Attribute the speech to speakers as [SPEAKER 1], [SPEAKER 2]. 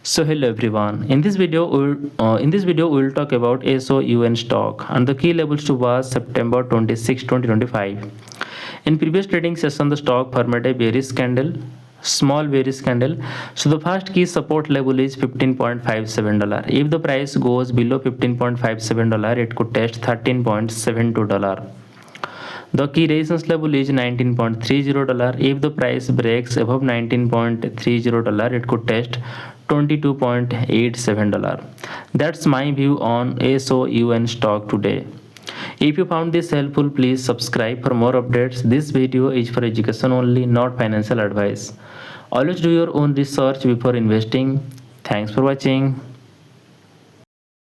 [SPEAKER 1] So hello everyone. In this video, we'll talk about SOUN stock and the key levels to watch September 26, 2025. In previous trading session, the stock formed a bearish candle, small bearish candle. So the first key support level is $15.57. If the price goes below $15.57, it could test $13.72. The key resistance level is $19.30. If the price breaks above $19.30, it could test $22.87. That's my view on SOUN stock today. If you found this helpful, please subscribe for more updates. This video is for education only, not financial advice. Always do your own research before investing. Thanks for watching.